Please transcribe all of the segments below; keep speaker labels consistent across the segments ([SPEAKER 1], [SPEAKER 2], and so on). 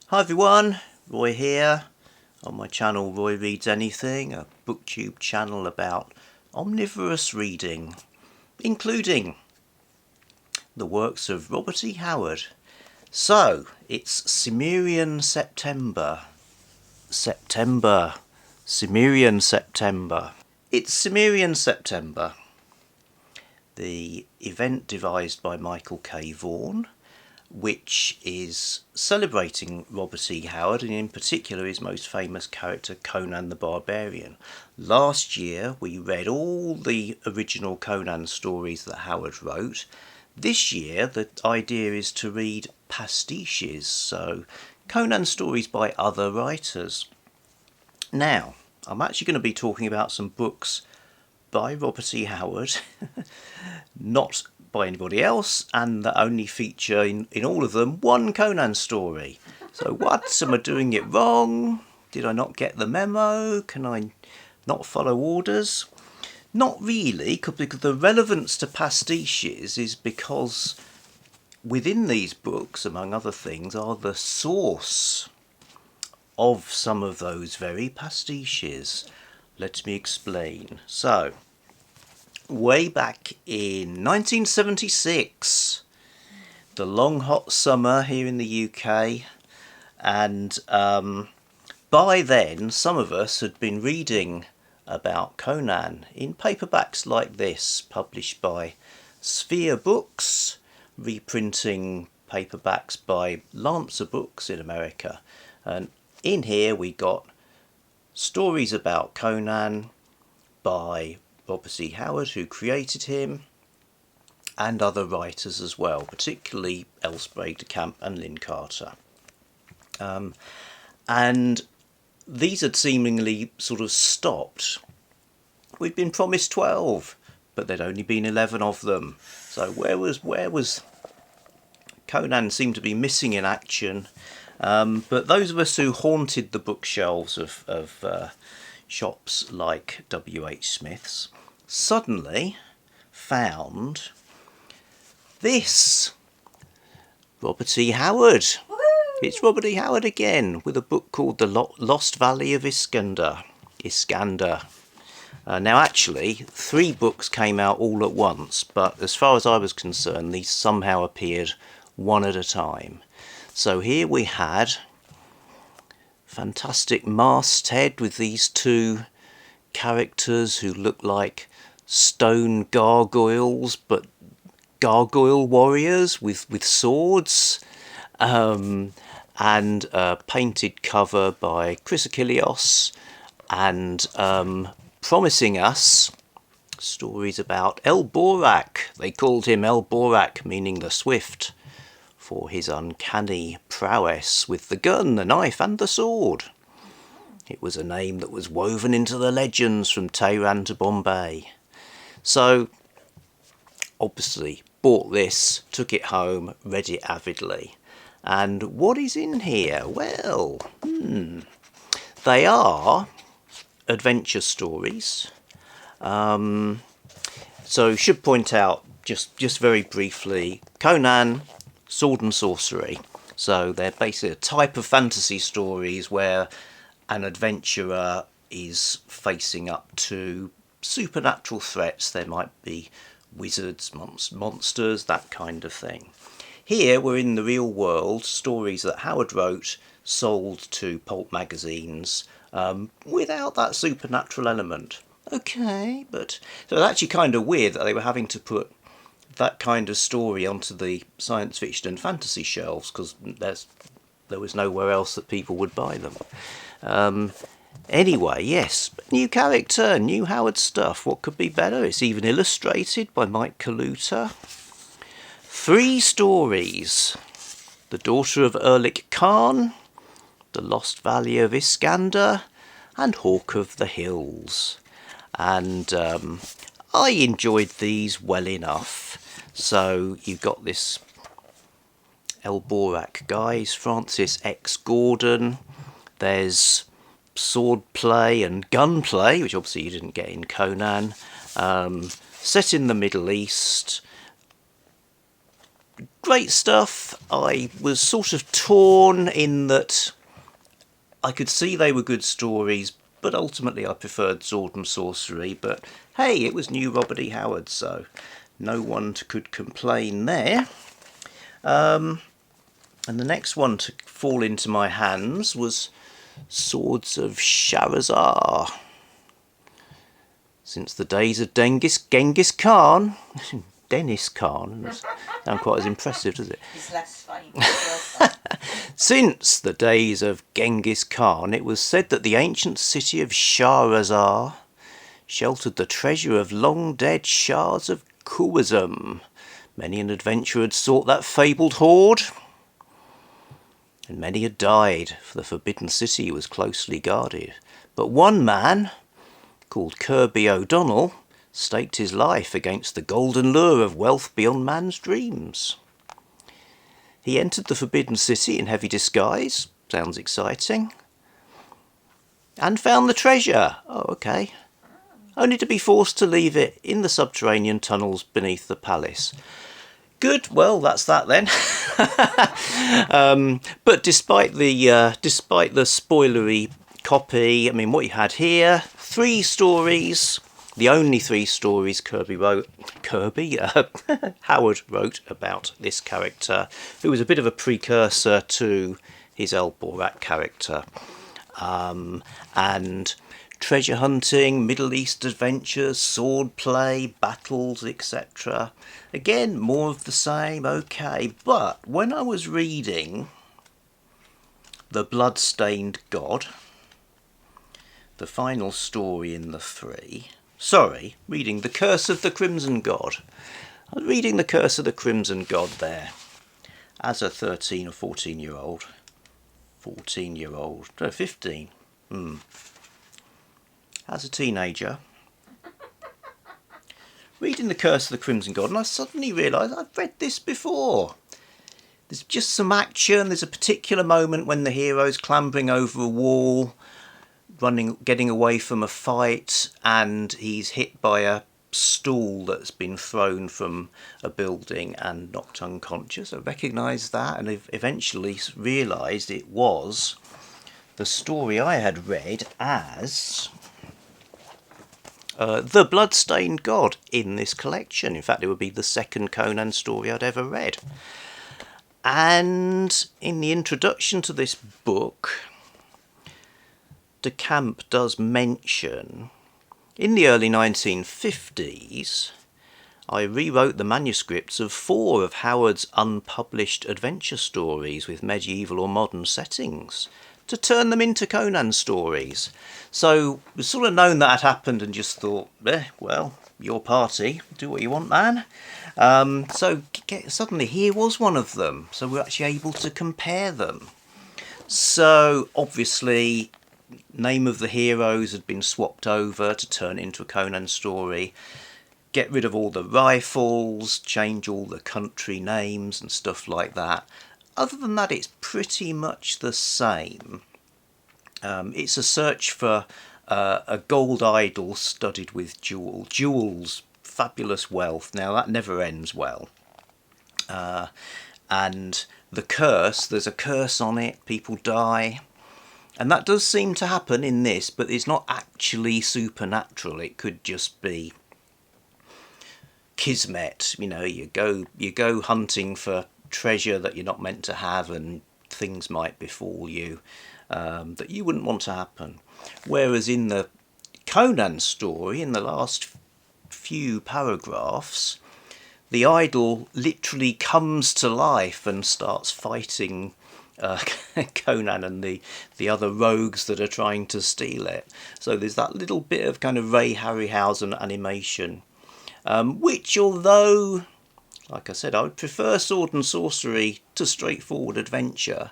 [SPEAKER 1] Hi everyone, Roy here on my channel Roy Reads Anything, a booktube channel about omnivorous reading, including the works of Robert E. Howard. So, it's Cimmerian September. Cimmerian September. It's Cimmerian September, the event devised by Michael K. Vaughan, which is celebrating Robert E. Howard, and in particular his most famous character Conan the Barbarian. Last year we read all the original Conan stories that Howard wrote. This year the idea is to read pastiches, so Conan stories by other writers. Now, I'm actually going to be talking about some books by Robert E. Howard, not by anybody else, and that only feature in all of them one Conan story. So what? Am I doing it wrong? Did I not get the memo? Can I not follow orders? Not really, because the relevance to pastiches is because within these books, among other things, are the source of some of those very pastiches. Let me explain. So, way back in 1976, the long hot summer here in the UK, and by then some of us had been reading about Conan in paperbacks like this, published by Sphere Books, reprinting paperbacks by Lancer Books in America. And in here we got stories about Conan by Robert E. Howard, who created him, and other writers as well, particularly L. Sprague de Camp and Lynn Carter. And these had seemingly sort of stopped. We'd been promised 12, but there'd only been 11 of them. So where was Conan? Seemed to be missing in action. But those of us who haunted the bookshelves of shops like W.H. Smith's suddenly found this. Robert E. Howard. Woo! It's Robert E. Howard again, with a book called The Lost Valley of Iskander. Now actually, 3 books came out all at once, but as far as I was concerned, these somehow appeared one at a time. So here we had fantastic masthead with these 2 characters who look like stone gargoyles, but gargoyle warriors with swords, and a painted cover by Chris Achilleos, and promising us stories about El Borak. They called him El Borak, meaning the Swift, for his uncanny prowess with the gun, the knife and the sword. It was a name that was woven into the legends from Tehran to Bombay. So, obviously, bought this, took it home, read it avidly. And what is in here? Well, they are adventure stories. So, should point out, just very briefly, Conan, sword and sorcery. So they're basically a type of fantasy stories where an adventurer is facing up to supernatural threats. There might be wizards, monsters, that kind of thing. Here we're in the real world, stories that Howard wrote, sold to pulp magazines, without that supernatural element. Okay, but so it's actually kind of weird that they were having to put that kind of story onto the science fiction and fantasy shelves, because there was nowhere else that people would buy them. Anyway, yes, new character, new Howard stuff. What could be better? It's even illustrated by Mike Kaluta. 3 stories: The Daughter of Erlik Khan, The Lost Valley of Iskander, and Hawk of the Hills. And I enjoyed these well enough. So you've got this El Borak guy, he's Francis X. Gordon. There's sword play and gun play, which obviously you didn't get in Conan. Set in the Middle East. great stuff. I was sort of torn in that I could see they were good stories, but ultimately I preferred Sword and Sorcery. But hey, it was new Robert E. Howard, so no one could complain there. And the next one to fall into my hands was Swords of Shahrazar. Since the days of Genghis Khan, Dennis Khan, doesn't sound quite as impressive, does it?
[SPEAKER 2] He's less famous.
[SPEAKER 1] Since the days of Genghis Khan, it was said that the ancient city of Shahrazar sheltered the treasure of long-dead Shahs of Khwarizm. Many an adventurer had sought that fabled hoard, and many had died, for the forbidden city was closely guarded. But one man, called Kirby O'Donnell, staked his life against the golden lure of wealth beyond man's dreams. He entered the forbidden city in heavy disguise, sounds exciting, and found the treasure. Oh, okay. Only to be forced to leave it in the subterranean tunnels beneath the palace. Good, well, that's that then. But despite the spoilery copy, I mean, what you had here, 3 stories, the only 3 stories Howard wrote about this character, who was a bit of a precursor to his Borak character. And treasure hunting, Middle East adventures, sword play, battles, etc. Again, more of the same, okay. But when I was reading The Bloodstained God, the final story in the 3, reading The Curse of the Crimson God. I was reading The Curse of the Crimson God there as a 13 or 14-year-old. 15. As a teenager, reading The Curse of the Crimson God, and I suddenly realised I've read this before. There's just some action, there's a particular moment when the hero's clambering over a wall, getting away from a fight, and he's hit by a stool that's been thrown from a building and knocked unconscious. I recognised that and eventually realised it was the story I had read as The Bloodstained God in this collection. In fact, it would be the second Conan story I'd ever read. And in the introduction to this book, de Camp does mention, in the early 1950s, I rewrote the manuscripts of 4 of Howard's unpublished adventure stories with medieval or modern settings to turn them into Conan stories. So it was sort of known that had happened and just thought, well, your party, do what you want, man. Suddenly here was one of them. So we're actually able to compare them. So obviously, name of the heroes had been swapped over to turn it into a Conan story. Get rid of all the rifles, change all the country names and stuff like that. Other than that, it's pretty much the same. It's a search for a gold idol studded with jewels, fabulous wealth. Now that never ends well. And the curse, there's a curse on it, people die. And that does seem to happen in this, but it's not actually supernatural. It could just be kismet. You know, you go hunting for treasure that you're not meant to have, and things might befall you that you wouldn't want to happen. Whereas in the Conan story, in the last few paragraphs, the idol literally comes to life and starts fighting Conan and the other rogues that are trying to steal it. So there's that little bit of kind of Ray Harryhausen animation, which, although, like I said, I would prefer Sword and Sorcery to straightforward adventure,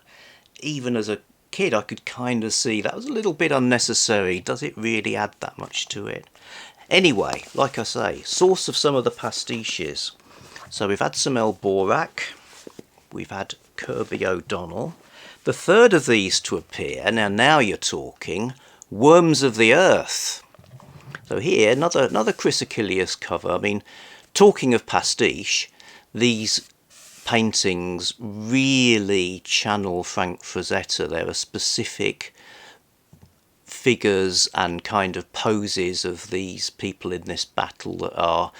[SPEAKER 1] even as a kid I could kind of see that was a little bit unnecessary. Does it really add that much to it? Anyway, like I say, source of some of the pastiches. So we've had some Borak, we've had Kirby O'Donnell. The third of these to appear, now you're talking, Worms of the Earth. So here, another Chris Achilles cover. I mean, talking of pastiche, these paintings really channel Frank Frazetta. There are specific figures and kind of poses of these people in this battle that are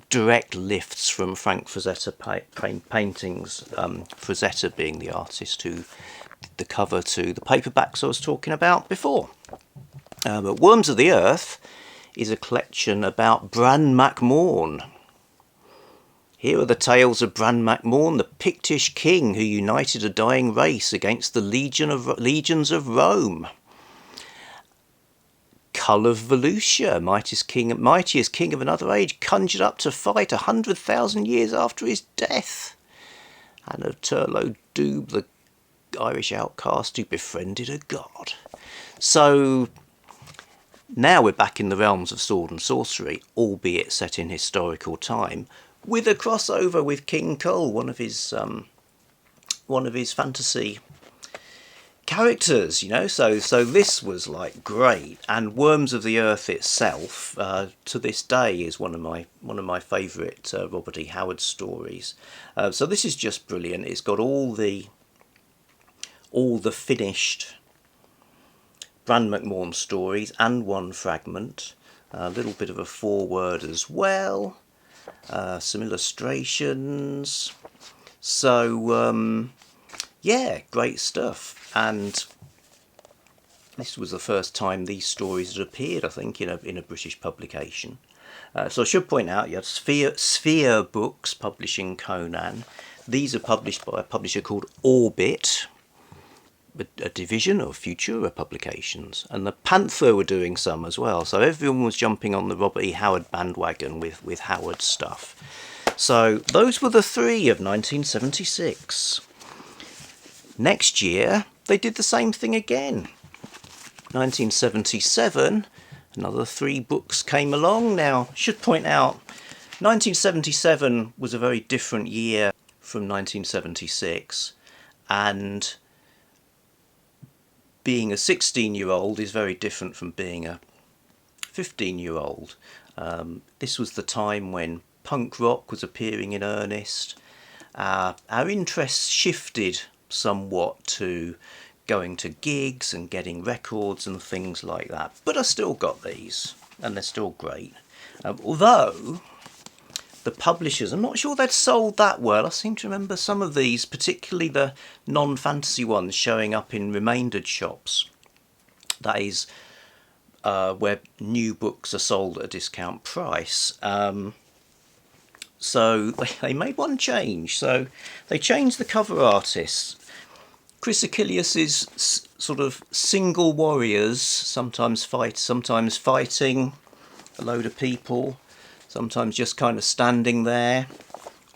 [SPEAKER 1] direct lifts from Frank Frazetta paintings, Frazetta being the artist who did the cover to the paperbacks I was talking about before. But Worms of the Earth is a collection about Bran Morn. Here are the tales of Bran Morn, the Pictish king who united a dying race against the legions of Rome. Kull of Volusia, mightiest king of another age, conjured up to fight 100,000 years after his death. And of Turlo Doob, the Irish outcast who befriended a god. So now we're back in the realms of sword and sorcery, albeit set in historical time, with a crossover with King Kull, one of his fantasy characters, you know. So this was like great, and Worms of the Earth itself, to this day, is one of my favourite Robert E. Howard stories. So this is just brilliant. It's got all the finished Bran Morn stories and one fragment, a little bit of a foreword as well, some illustrations. So yeah, great stuff. And this was the first time these stories had appeared, I think, in a British publication. So I should point out, you have Sphere Books publishing Conan. These are published by a publisher called Orbit, a division of Futura Publications, and the Panther were doing some as well. So everyone was jumping on the Robert E. Howard bandwagon with Howard stuff. So those were the three of 1976. Next year they did the same thing again. 1977, another 3 books came along. Now, should point out, 1977 was a very different year from 1976, and being a 16-year-old is very different from being a 15-year-old. This was the time when punk rock was appearing in earnest. Our interests shifted somewhat to going to gigs and getting records and things like that. But I still got these, and they're still great. Although the publishers, I'm not sure they'd sold that well. I seem to remember some of these, particularly the non-fantasy ones, showing up in remaindered shops. That is where new books are sold at a discount price. So they made one change. So they changed the cover artists. Chris Achilles' sort of single warriors, sometimes fighting a load of people, sometimes just kind of standing there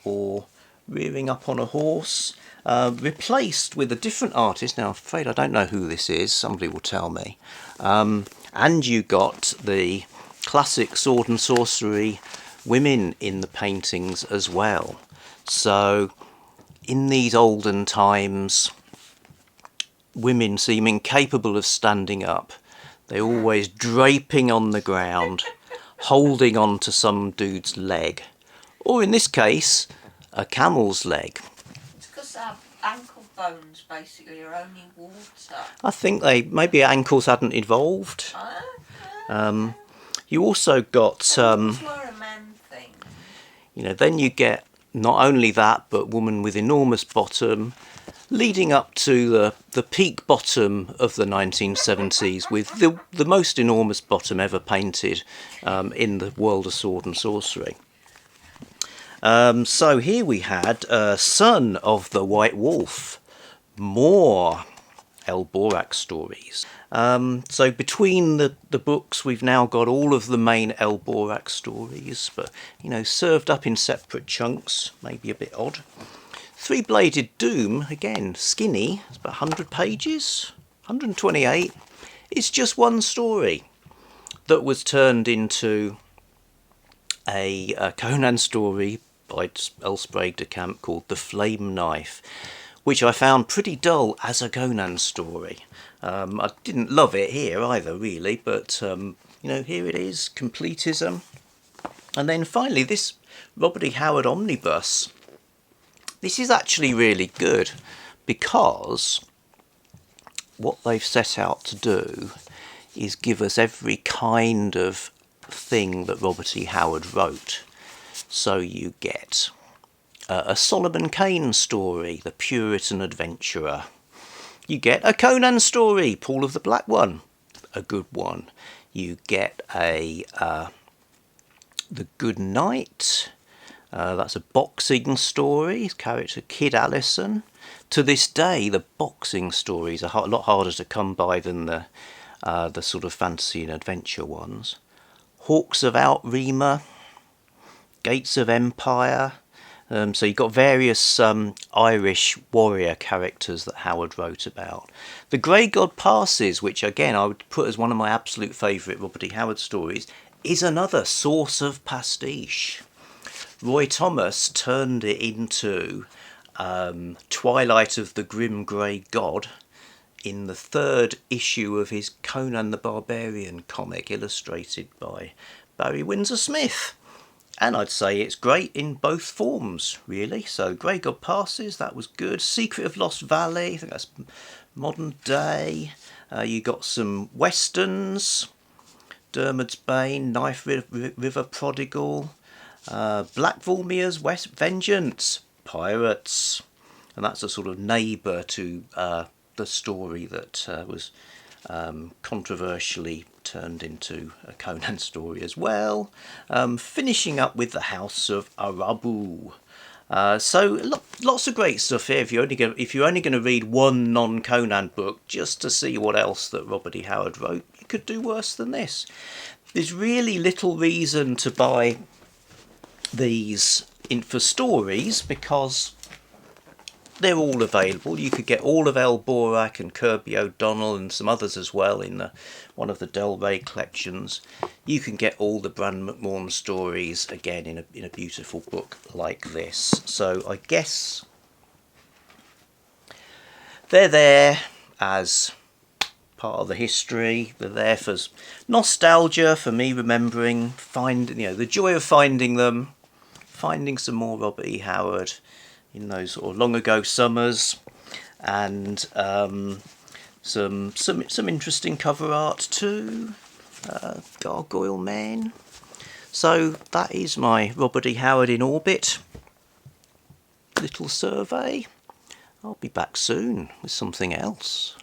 [SPEAKER 1] or rearing up on a horse, replaced with a different artist. Now, I'm afraid I don't know who this is. Somebody will tell me. And you got the classic sword and sorcery women in the paintings as well. So in these olden times, women seeming capable of standing up, they're always draping on the ground, holding on to some dude's leg, or in this case, a camel's leg.
[SPEAKER 2] It's because our ankle bones basically are only water.
[SPEAKER 1] I think maybe ankles hadn't evolved. You also got,
[SPEAKER 2] were a man thing.
[SPEAKER 1] you know, then you get not only that, but woman with enormous bottom, leading up to the peak bottom of the 1970s with the most enormous bottom ever painted in the world of sword and sorcery. So here we had Son of the White Wolf, more Borak stories. So between the books, we've now got all of the main Borak stories, but, you know, served up in separate chunks, maybe a bit odd. Three-Bladed Doom, again, skinny, it's about 100 pages, 128. It's just one story that was turned into a Conan story by L. Sprague de Camp called The Flame Knife, which I found pretty dull as a Conan story. I didn't love it here either, really, but, you know, here it is, completism. And then finally, this Robert E. Howard omnibus, This is actually really good because what they've set out to do is give us every kind of thing that Robert E. Howard wrote. So you get a Solomon Kane story, The Puritan Adventurer. You get a Conan story, Paul of the Black One, a good one. You get a The Good Knight. That's a boxing story, character Kid Allison. To this day, the boxing stories are a lot harder to come by than the sort of fantasy and adventure ones. Hawks of Outrima, Gates of Empire. So you've got various Irish warrior characters that Howard wrote about. The Grey God Passes, which again I would put as one of my absolute favourite Robert E. Howard stories, is another source of pastiche. Roy Thomas turned it into Twilight of the Grim Grey God in the 3rd issue of his Conan the Barbarian comic, illustrated by Barry Windsor Smith. And I'd say it's great in both forms, really. So Grey God Passes, that was good. Secret of Lost Valley, I think that's modern day. You got some westerns, Dermot's Bane, Knife River Prodigal, Black Vormir's Vengeance, pirates. And that's a sort of neighbour to the story that was controversially turned into a Conan story as well. Finishing up with the House of Arabu. So lots of great stuff here. If you're only going to read one non-Conan book just to see what else that Robert E. Howard wrote, you could do worse than this. There's really little reason to buy these in for stories because they're all available. You could get all of L. Borak and Kirby O'Donnell and some others as well in one of the Del Rey collections. You can get all the Bran McMorn stories again in a beautiful book like this. So I guess they're there as part of the history. They're there for nostalgia, for me remembering, the joy of finding them, finding some more Robert E. Howard in those sort of long ago summers, and some interesting cover art too. Gargoyle Men. So that is my Robert E. Howard in orbit little survey. I'll be back soon with something else.